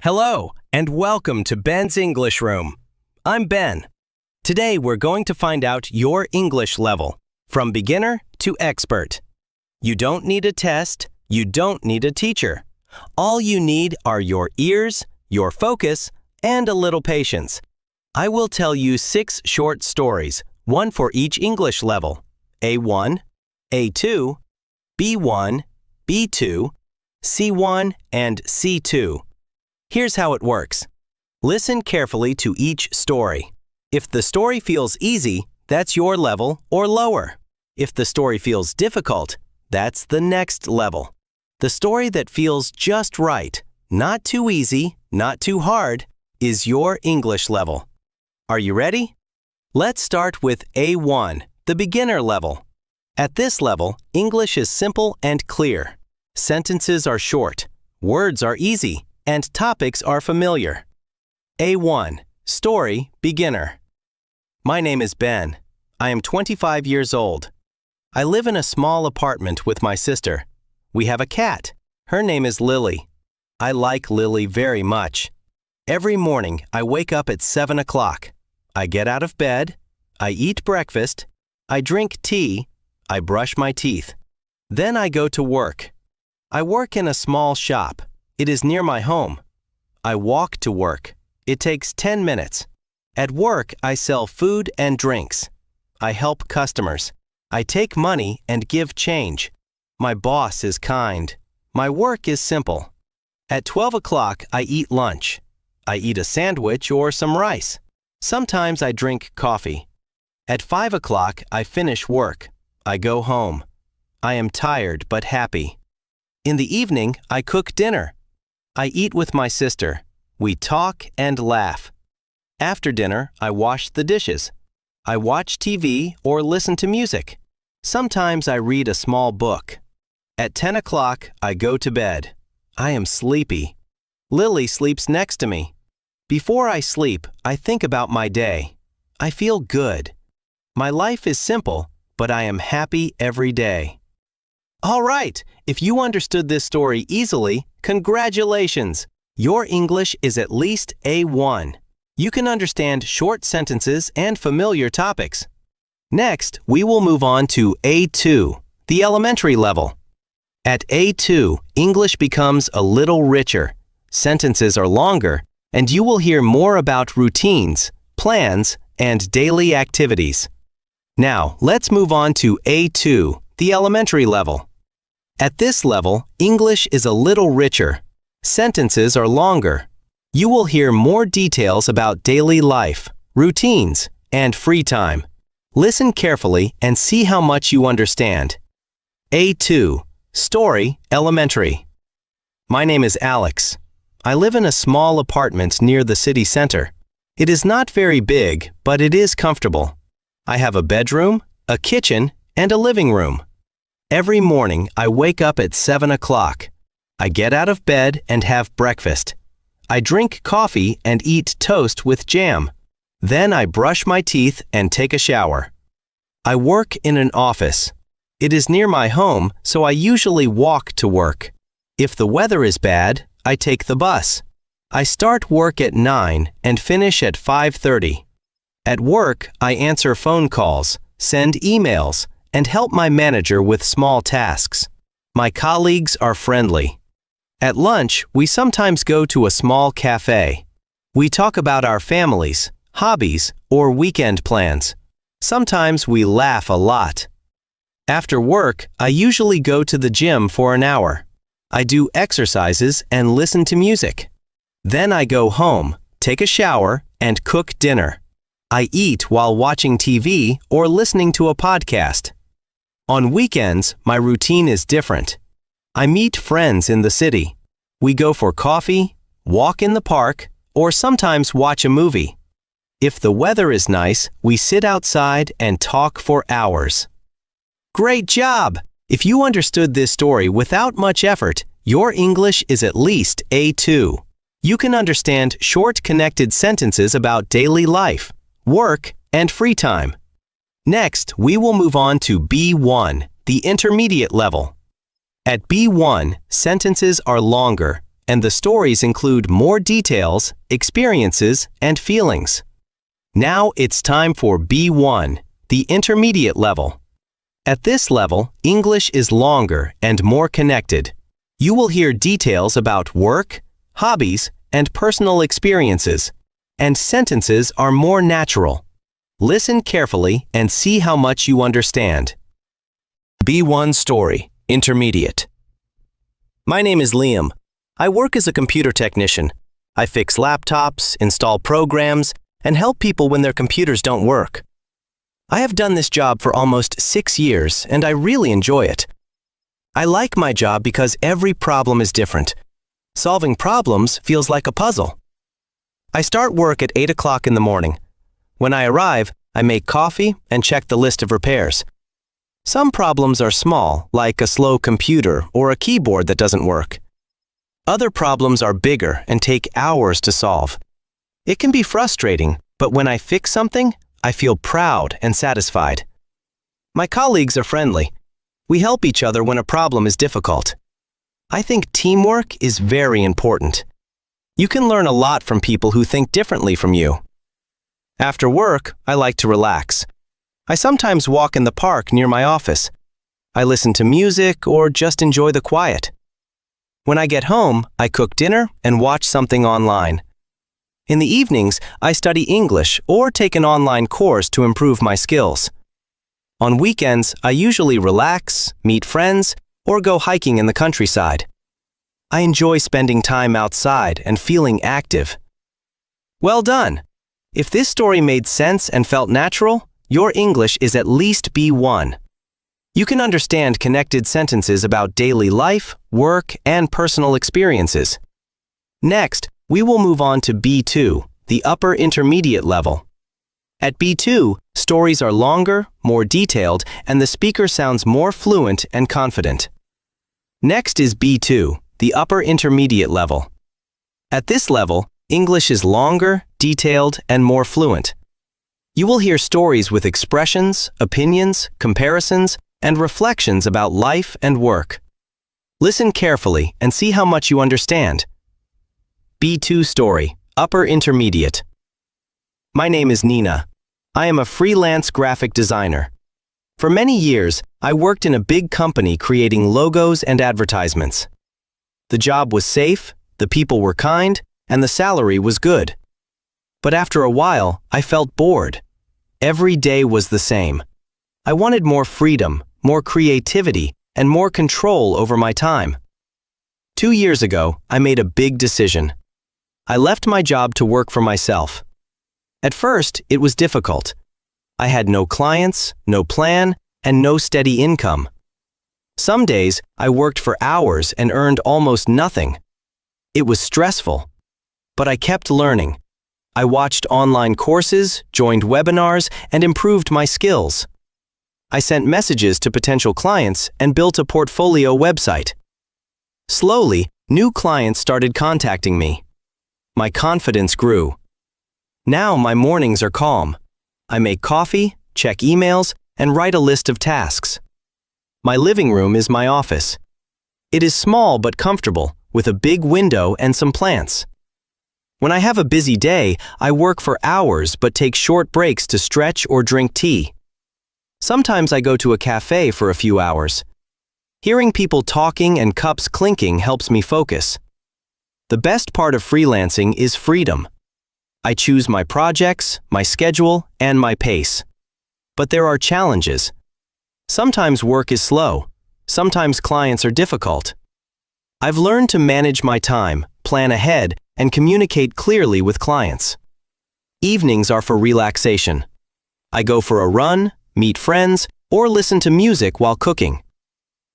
Hello, and welcome to Ben's English Room. I'm Ben. Today we're going to find out your English level, from beginner to expert. You don't need a test, you don't need a teacher. All you need are your ears, your focus, and a little patience. I will tell you 6 short stories, one for each English level: A1, A2, B1, B2, C1, and C2. Here's how it works. Listen carefully to each story. If the story feels easy, that's your level or lower. If the story feels difficult, that's the next level. The story that feels just right, not too easy, not too hard, is your English level. Are you ready? Let's start with A1, the beginner level. At this level, English is simple and clear. Sentences are short, words are easy, and topics are familiar. A1, Story, Beginner. My name is Ben. I am 25 years old. I live in a small apartment with my sister. We have a cat. Her name is Lily. I like Lily very much. Every morning, I wake up at 7 o'clock. I get out of bed. I eat breakfast. I drink tea. I brush my teeth. Then I go to work. I work in a small shop. It is near my home. I walk to work. It takes 10 minutes. At work, I sell food and drinks. I help customers. I take money and give change. My boss is kind. My work is simple. At 12 o'clock, I eat lunch. I eat a sandwich or some rice. Sometimes I drink coffee. At 5 o'clock, I finish work. I go home. I am tired but happy. In the evening, I cook dinner. I eat with my sister. We talk and laugh. After dinner, I wash the dishes. I watch TV or listen to music. Sometimes I read a small book. At 10 o'clock, I go to bed. I am sleepy. Lily sleeps next to me. Before I sleep, I think about my day. I feel good. My life is simple, but I am happy every day. All right, if you understood this story easily, congratulations! Your English is at least A1. You can understand short sentences and familiar topics. Next, we will move on to A2, the elementary level. At A2, English becomes a little richer. Sentences are longer, and you will hear more about routines, plans, and daily activities. Now, let's move on to A2, the elementary level. At this level, English is a little richer. Sentences are longer. You will hear more details about daily life, routines, and free time. Listen carefully and see how much you understand. A2, Story, Elementary. My name is Alex. I live in a small apartment near the city center. It is not very big, but it is comfortable. I have a bedroom, a kitchen, and a living room. Every morning, I wake up at 7 o'clock. I get out of bed and have breakfast. I drink coffee and eat toast with jam. Then I brush my teeth and take a shower. I work in an office. It is near my home, so I usually walk to work. If the weather is bad, I take the bus. I start work at 9 and finish at 5:30. At work, I answer phone calls, send emails, and help my manager with small tasks. My colleagues are friendly. At lunch, we sometimes go to a small cafe. We talk about our families, hobbies, or weekend plans. Sometimes we laugh a lot. After work, I usually go to the gym for an hour. I do exercises and listen to music. Then I go home, take a shower, and cook dinner. I eat while watching TV or listening to a podcast. On weekends, my routine is different. I meet friends in the city. We go for coffee, walk in the park, or sometimes watch a movie. If the weather is nice, we sit outside and talk for hours. Great job! If you understood this story without much effort, your English is at least A2. You can understand short connected sentences about daily life, work, and free time. Next, we will move on to B1, the intermediate level. At B1, sentences are longer, and the stories include more details, experiences, and feelings. Now it's time for B1, the intermediate level. At this level, English is longer and more connected. You will hear details about work, hobbies, and personal experiences, and sentences are more natural. Listen carefully and see how much you understand. B1 Story, Intermediate. My name is Liam. I work as a computer technician. I fix laptops, install programs, and help people when their computers don't work. I have done this job for almost 6 years, and I really enjoy it. I like my job because every problem is different. Solving problems feels like a puzzle. I start work at 8 o'clock in the morning. When I arrive, I make coffee and check the list of repairs. Some problems are small, like a slow computer or a keyboard that doesn't work. Other problems are bigger and take hours to solve. It can be frustrating, but when I fix something, I feel proud and satisfied. My colleagues are friendly. We help each other when a problem is difficult. I think teamwork is very important. You can learn a lot from people who think differently from you. After work, I like to relax. I sometimes walk in the park near my office. I listen to music or just enjoy the quiet. When I get home, I cook dinner and watch something online. In the evenings, I study English or take an online course to improve my skills. On weekends, I usually relax, meet friends, or go hiking in the countryside. I enjoy spending time outside and feeling active. Well done! If this story made sense and felt natural, your English is at least B1. You can understand connected sentences about daily life, work, and personal experiences. Next, we will move on to B2, the upper intermediate level. At B2, stories are longer, more detailed, and the speaker sounds more fluent and confident. Next is B2, the upper intermediate level. At this level, English is longer, detailed, and more fluent. You will hear stories with expressions, opinions, comparisons, and reflections about life and work. Listen carefully and see how much you understand. B2 Story, Upper Intermediate. My name is Nina. I am a freelance graphic designer. For many years, I worked in a big company creating logos and advertisements. The job was safe, the people were kind, and the salary was good. But after a while, I felt bored. Every day was the same. I wanted more freedom, more creativity, and more control over my time. 2 years ago, I made a big decision. I left my job to work for myself. At first, it was difficult. I had no clients, no plan, and no steady income. Some days, I worked for hours and earned almost nothing. It was stressful. But I kept learning. I watched online courses, joined webinars, and improved my skills. I sent messages to potential clients and built a portfolio website. Slowly, new clients started contacting me. My confidence grew. Now my mornings are calm. I make coffee, check emails, and write a list of tasks. My living room is my office. It is small but comfortable, with a big window and some plants. When I have a busy day, I work for hours but take short breaks to stretch or drink tea. Sometimes I go to a cafe for a few hours. Hearing people talking and cups clinking helps me focus. The best part of freelancing is freedom. I choose my projects, my schedule, and my pace. But there are challenges. Sometimes work is slow. Sometimes clients are difficult. I've learned to manage my time, plan ahead, and communicate clearly with clients. Evenings are for relaxation. I go for a run, meet friends, or listen to music while cooking.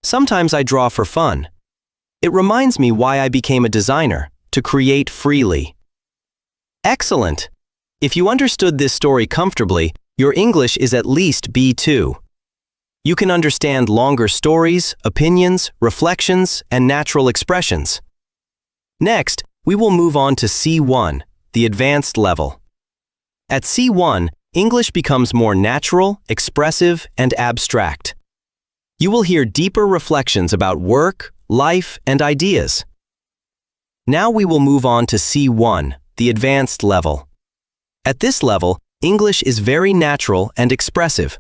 Sometimes I draw for fun. It reminds me why I became a designer, to create freely. Excellent! If you understood this story comfortably, your English is at least B2. You can understand longer stories, opinions, reflections, and natural expressions. Next, we will move on to C1, the advanced level. At C1, English becomes more natural, expressive, and abstract. You will hear deeper reflections about work, life, and ideas. Now we will move on to C1, the advanced level. At this level, English is very natural and expressive.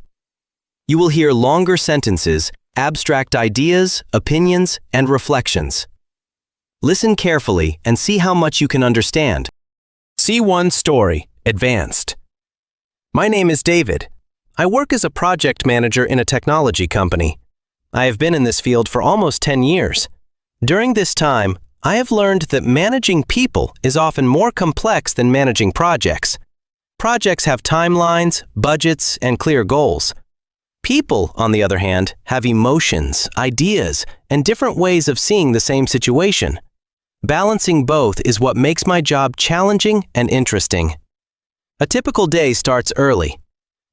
You will hear longer sentences, abstract ideas, opinions, and reflections. Listen carefully and see how much you can understand. C1 Story, Advanced. My name is David. I work as a project manager in a technology company. I have been in this field for almost 10 years. During this time, I have learned that managing people is often more complex than managing projects. Projects have timelines, budgets, and clear goals. People, on the other hand, have emotions, ideas, and different ways of seeing the same situation. Balancing both is what makes my job challenging and interesting. A typical day starts early.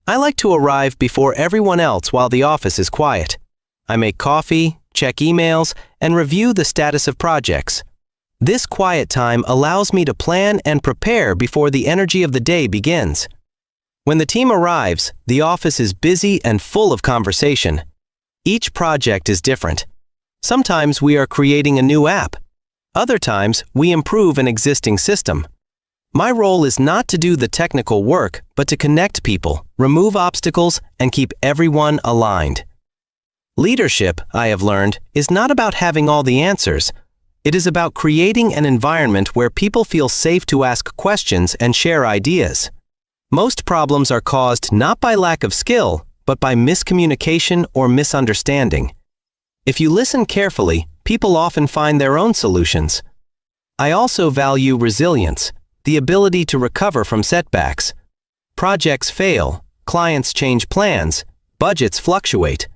I like to arrive before everyone else while the office is quiet. I make coffee, check emails, and review the status of projects. This quiet time allows me to plan and prepare before the energy of the day begins. When the team arrives, the office is busy and full of conversation. Each project is different. Sometimes we are creating a new app. Other times, we improve an existing system. My role is not to do the technical work, but to connect people, remove obstacles, and keep everyone aligned. Leadership, I have learned, is not about having all the answers. It is about creating an environment where people feel safe to ask questions and share ideas. Most problems are caused not by lack of skill, but by miscommunication or misunderstanding. If you listen carefully, people often find their own solutions. I also value resilience, the ability to recover from setbacks. Projects fail, clients change plans, budgets fluctuate.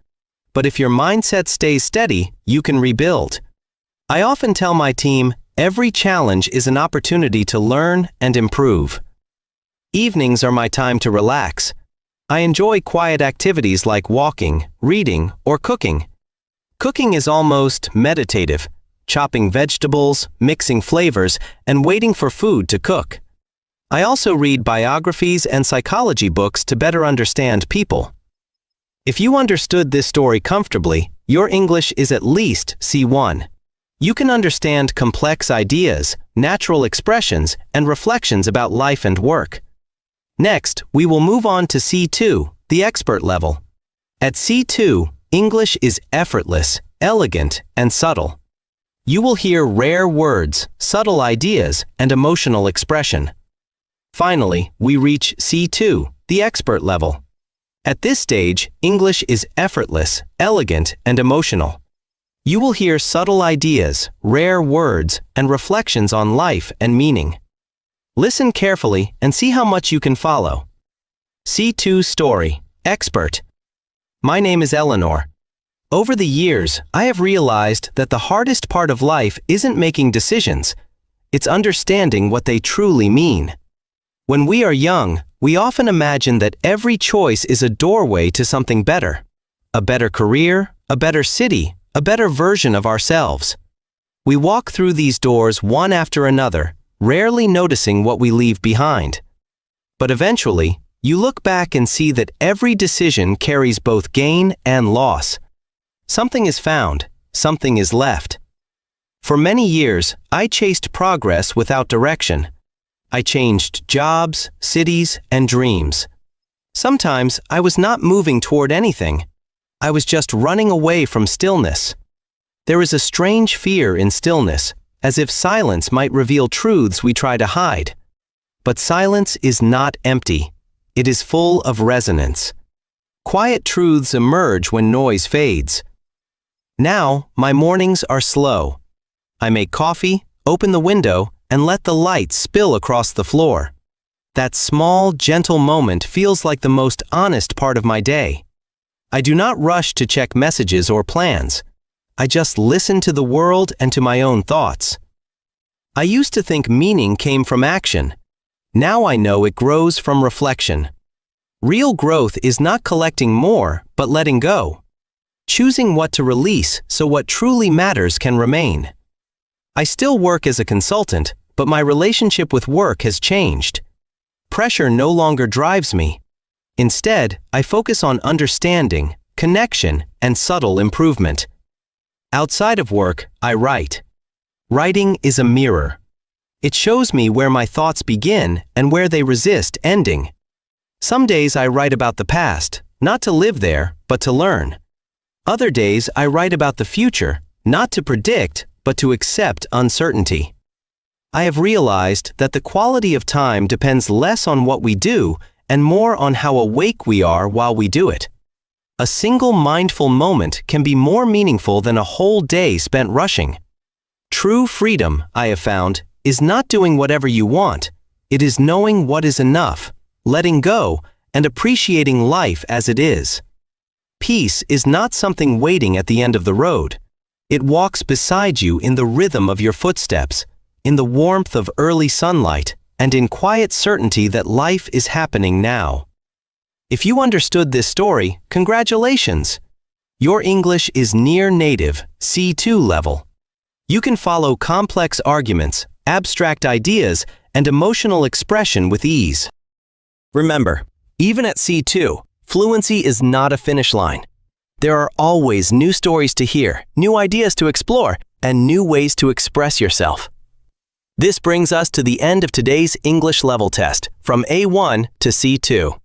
But if your mindset stays steady, you can rebuild. I often tell my team, every challenge is an opportunity to learn and improve. Evenings are my time to relax. I enjoy quiet activities like walking, reading, or cooking. Cooking is almost meditative, chopping vegetables, mixing flavors, and waiting for food to cook. I also read biographies and psychology books to better understand people. If you understood this story comfortably, your English is at least C1. You can understand complex ideas, natural expressions, and reflections about life and work. Next, we will move on to C2, the expert level. At C2, English is effortless, elegant, and subtle. You will hear rare words, subtle ideas, and emotional expression. Finally, we reach C2, the expert level. At this stage, English is effortless, elegant, and emotional. You will hear subtle ideas, rare words, and reflections on life and meaning. Listen carefully and see how much you can follow. C2 Story, Expert. My name is Eleanor. Over the years, I have realized that the hardest part of life isn't making decisions. It's understanding what they truly mean. When we are young, we often imagine that every choice is a doorway to something better. A better career, a better city, a better version of ourselves. We walk through these doors one after another, rarely noticing what we leave behind. But eventually, you look back and see that every decision carries both gain and loss. Something is found, something is left. For many years, I chased progress without direction. I changed jobs, cities, and dreams. Sometimes I was not moving toward anything. I was just running away from stillness. There is a strange fear in stillness, as if silence might reveal truths we try to hide. But silence is not empty. It is full of resonance. Quiet truths emerge when noise fades. Now, my mornings are slow. I make coffee, open the window, and let the light spill across the floor. That small, gentle moment feels like the most honest part of my day. I do not rush to check messages or plans. I just listen to the world and to my own thoughts. I used to think meaning came from action. Now I know it grows from reflection. Real growth is not collecting more, but letting go. Choosing what to release so what truly matters can remain. I still work as a consultant, but my relationship with work has changed. Pressure no longer drives me. Instead, I focus on understanding, connection, and subtle improvement. Outside of work, I write. Writing is a mirror. It shows me where my thoughts begin and where they resist ending. Some days I write about the past, not to live there, but to learn. Other days I write about the future, not to predict, but to accept uncertainty. I have realized that the quality of time depends less on what we do and more on how awake we are while we do it. A single mindful moment can be more meaningful than a whole day spent rushing. True freedom, I have found, is not doing whatever you want. It is knowing what is enough, letting go, and appreciating life as it is. Peace is not something waiting at the end of the road. It walks beside you in the rhythm of your footsteps, in the warmth of early sunlight, and in quiet certainty that life is happening now. If you understood this story, congratulations! Your English is near native, C2 level. You can follow complex arguments, abstract ideas, and emotional expression with ease. Remember, even at C2, fluency is not a finish line. There are always new stories to hear, new ideas to explore, and new ways to express yourself. This brings us to the end of today's English level test, from A1 to C2.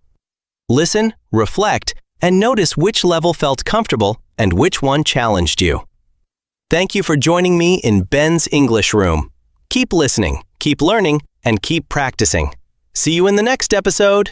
Listen, reflect, and notice which level felt comfortable and which one challenged you. Thank you for joining me in Ben's English Room. Keep listening, keep learning, and keep practicing. See you in the next episode.